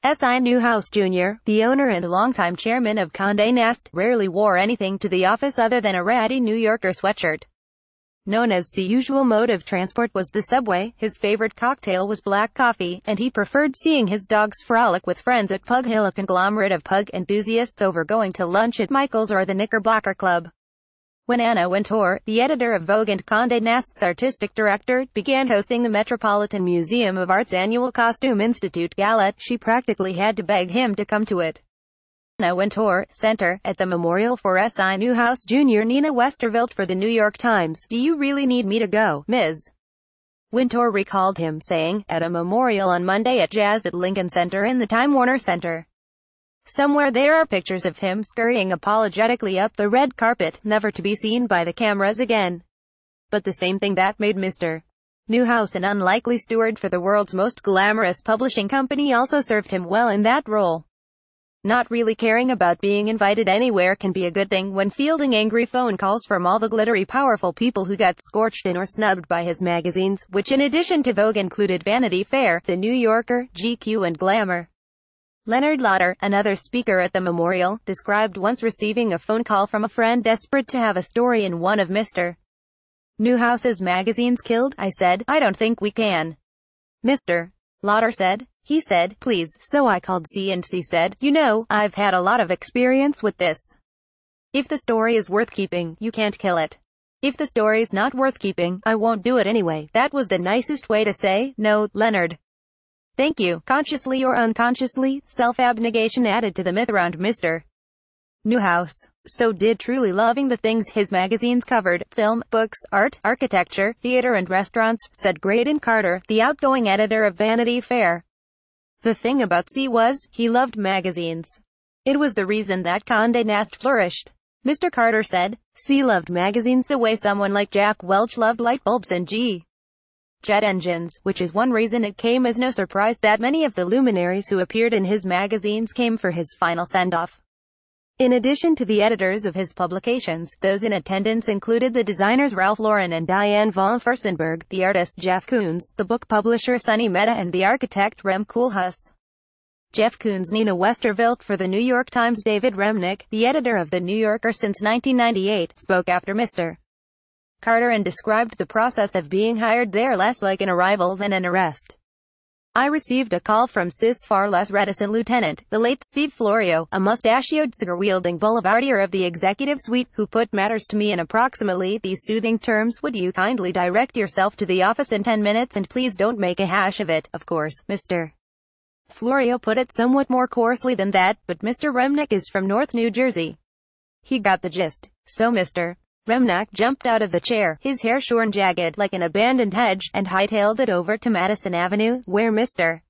Newhouse Jr., the owner and longtime chairman of Condé Nast, rarely wore anything to the office other than a ratty New Yorker sweatshirt. Known as the usual mode of transport was the subway, his favorite cocktail was black coffee, and he preferred seeing his dogs frolic with friends at Pug Hill, a conglomerate of pug enthusiasts, over going to lunch at Michael's or the Knickerbocker Club. When Anna Wintour, the editor of Vogue and Condé Nast's artistic director, began hosting the Metropolitan Museum of Art's annual Costume Institute Gala, she practically had to beg him to come to it. Anna Wintour, center, at the memorial for S.I. Newhouse Jr. Nina Westervelt for the New York Times. "Do you really need me to go, Ms.?" Wintour recalled him saying, at a memorial on Monday at Jazz at Lincoln Center in the Time Warner Center. "Somewhere there are pictures of him scurrying apologetically up the red carpet, never to be seen by the cameras again. But the same thing that made Mr. Newhouse an unlikely steward for the world's most glamorous publishing company also served him well in that role. Not really caring about being invited anywhere can be a good thing when fielding angry phone calls from all the glittery powerful people who got scorched in or snubbed by his magazines, which in addition to Vogue included Vanity Fair, The New Yorker, GQ and Glamour." Leonard Lauder, another speaker at the memorial, described once receiving a phone call from a friend desperate to have a story in one of Mr. Newhouse's magazines. "Killed," I said. "I don't think we can." Mr. Lauder said. "He said, please, so I called C&C said, you know, I've had a lot of experience with this. If the story is worth keeping, you can't kill it. If the story's not worth keeping, I won't do it anyway." That was the nicest way to say no, Leonard. Thank you. Consciously or unconsciously, self-abnegation added to the myth around Mr. Newhouse. So did truly loving the things his magazines covered: film, books, art, architecture, theater and restaurants, said Graydon Carter, the outgoing editor of Vanity Fair. The thing about C was, he loved magazines. It was the reason that Condé Nast flourished. Mr. Carter said, C loved magazines the way someone like Jack Welch loved light bulbs and jet engines, which is one reason it came as no surprise that many of the luminaries who appeared in his magazines came for his final send-off. In addition to the editors of his publications, those in attendance included the designers Ralph Lauren and Diane von Furstenberg, the artist Jeff Koons, the book publisher Sonny Mehta and the architect Rem Koolhaas. Jeff Koons. Nina Westervelt for the New York Times. David Remnick, the editor of The New Yorker since 1998, spoke after Mr. Carter and described the process of being hired there less like an arrival than an arrest. "I received a call from Cis far less reticent lieutenant, the late Steve Florio, a mustachioed cigar-wielding boulevardier of the executive suite, who put matters to me in approximately these soothing terms: would you kindly direct yourself to the office in 10 minutes and please don't make a hash of it. Of course, Mr. Florio put it somewhat more coarsely than that, but Mr. Remnick is from North New Jersey. He got the gist. So Mr. Remnick jumped out of the chair, his hair shorn jagged like an abandoned hedge, and hightailed it over to Madison Avenue, where Mr.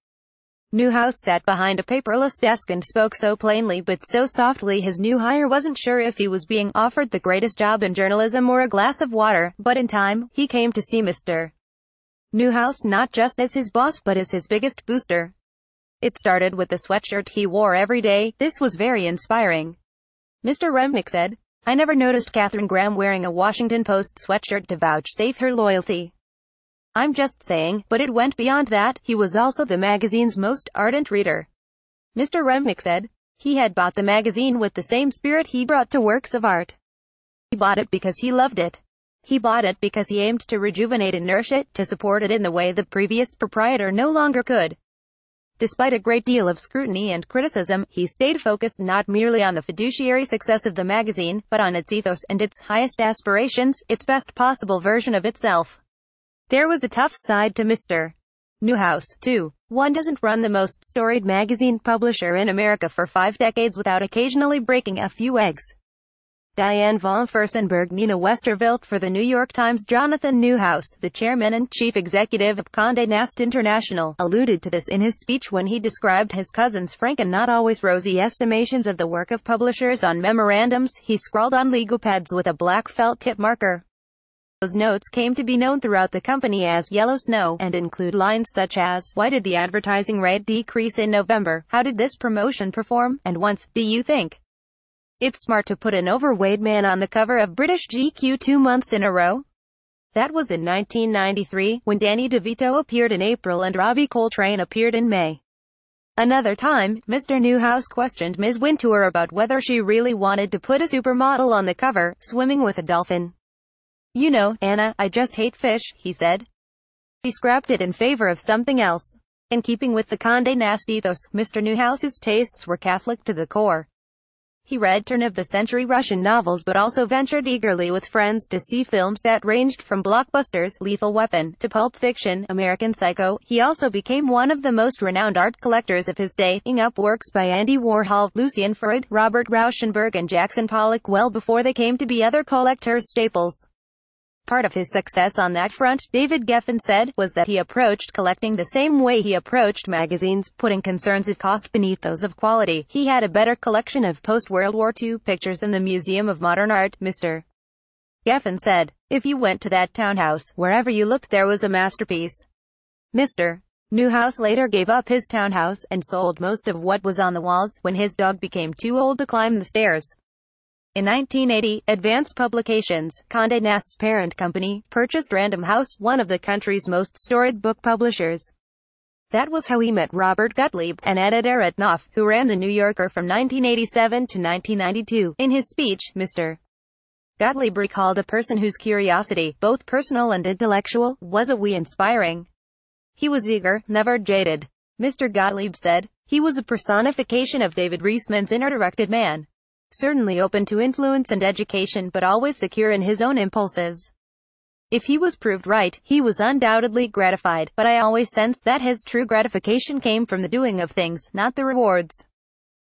Newhouse sat behind a paperless desk and spoke so plainly but so softly his new hire wasn't sure if he was being offered the greatest job in journalism or a glass of water, but in time, he came to see Mr. Newhouse not just as his boss but as his biggest booster. It started with the sweatshirt he wore every day. This was very inspiring. Mr. Remnick said, I never noticed Katharine Graham wearing a Washington Post sweatshirt to vouchsafe her loyalty. I'm just saying, but it went beyond that. He was also the magazine's most ardent reader. Mr. Remnick said, he had bought the magazine with the same spirit he brought to works of art. He bought it because he loved it. He bought it because he aimed to rejuvenate and nourish it, to support it in the way the previous proprietor no longer could. Despite a great deal of scrutiny and criticism, he stayed focused not merely on the fiduciary success of the magazine, but on its ethos and its highest aspirations, its best possible version of itself. There was a tough side to Mr. Newhouse, too. One doesn't run the most storied magazine publisher in America for 5 decades without occasionally breaking a few eggs. Diane von Furstenberg. Nina Westervelt for the New York Times. Jonathan Newhouse, the chairman and chief executive of Condé Nast International, alluded to this in his speech when he described his cousin's frank and not always rosy estimations of the work of publishers on memorandums he scrawled on legal pads with a black felt tip marker. Those notes came to be known throughout the company as yellow snow, and include lines such as, why did the advertising rate decrease in November? How did this promotion perform? And once, do you think it's smart to put an overweight man on the cover of British GQ 2 months in a row? That was in 1993, when Danny DeVito appeared in April and Robbie Coltrane appeared in May. Another time, Mr. Newhouse questioned Ms. Wintour about whether she really wanted to put a supermodel on the cover, swimming with a dolphin. "You know, Anna, I just hate fish," he said. He scrapped it in favor of something else. In keeping with the Condé Nast ethos, Mr. Newhouse's tastes were Catholic to the core. He read turn-of-the-century Russian novels but also ventured eagerly with friends to see films that ranged from blockbusters, Lethal Weapon, to Pulp Fiction, American Psycho. He also became one of the most renowned art collectors of his day, picking up works by Andy Warhol, Lucian Freud, Robert Rauschenberg and Jackson Pollock well before they came to be other collectors' staples. Part of his success on that front, David Geffen said, was that he approached collecting the same way he approached magazines, putting concerns of cost beneath those of quality. He had a better collection of post-World War II pictures than the Museum of Modern Art, Mr. Geffen said. If you went to that townhouse, wherever you looked there was a masterpiece. Mr. Newhouse later gave up his townhouse, and sold most of what was on the walls, when his dog became too old to climb the stairs. In 1980, Advance Publications, Condé Nast's parent company, purchased Random House, one of the country's most storied book publishers. That was how he met Robert Gottlieb, an editor at Knopf, who ran The New Yorker from 1987 to 1992. In his speech, Mr. Gottlieb recalled a person whose curiosity, both personal and intellectual, was inspiring. He was eager, never jaded. Mr. Gottlieb said, he was a personification of David Reisman's inner-directed man. Certainly open to influence and education but always secure in his own impulses. If he was proved right, he was undoubtedly gratified, but I always sensed that his true gratification came from the doing of things, not the rewards.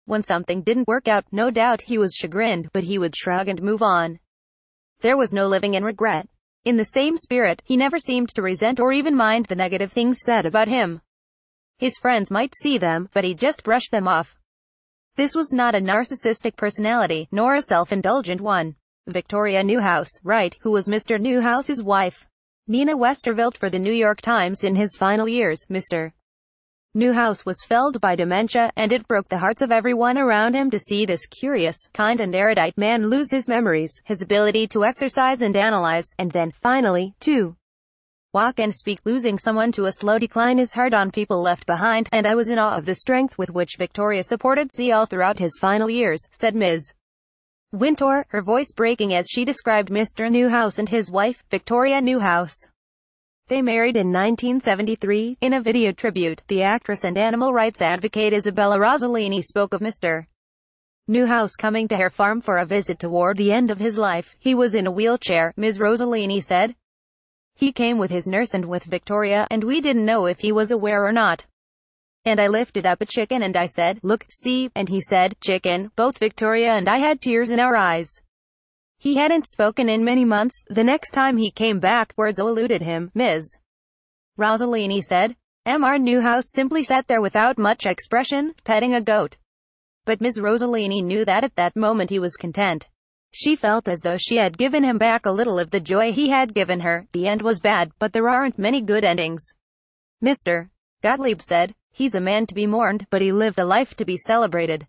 When something didn't work out, no doubt he was chagrined, but he would shrug and move on. There was no living in regret. In the same spirit, he never seemed to resent or even mind the negative things said about him. His friends might see them, but he just brushed them off. This was not a narcissistic personality, nor a self-indulgent one. Victoria Newhouse, Wright, who was Mr. Newhouse's wife, Nina Westervelt for the New York Times. In his final years, Mr. Newhouse was felled by dementia, and it broke the hearts of everyone around him to see this curious, kind and erudite man lose his memories, his ability to exercise and analyze, and then, finally, to walk and speak. Losing someone to a slow decline is hard on people left behind, and I was in awe of the strength with which Victoria supported CL throughout his final years, said Ms. Wintour, her voice breaking as she described Mr. Newhouse and his wife, Victoria Newhouse. They married in 1973. In a video tribute, the actress and animal rights advocate Isabella Rossellini spoke of Mr. Newhouse coming to her farm for a visit toward the end of his life. He was in a wheelchair, Ms. Rossellini said. He came with his nurse and with Victoria, and we didn't know if he was aware or not. And I lifted up a chicken and I said, "Look, see," and he said, "Chicken." Both Victoria and I had tears in our eyes. He hadn't spoken in many months. The next time he came back, words eluded him, Ms. Rossellini said. Mr. Newhouse simply sat there without much expression, petting a goat. But Ms. Rossellini knew that at that moment he was content. She felt as though she had given him back a little of the joy he had given her. The end was bad, but there aren't many good endings. Mr. Gottlieb said, he's a man to be mourned, but he lived a life to be celebrated.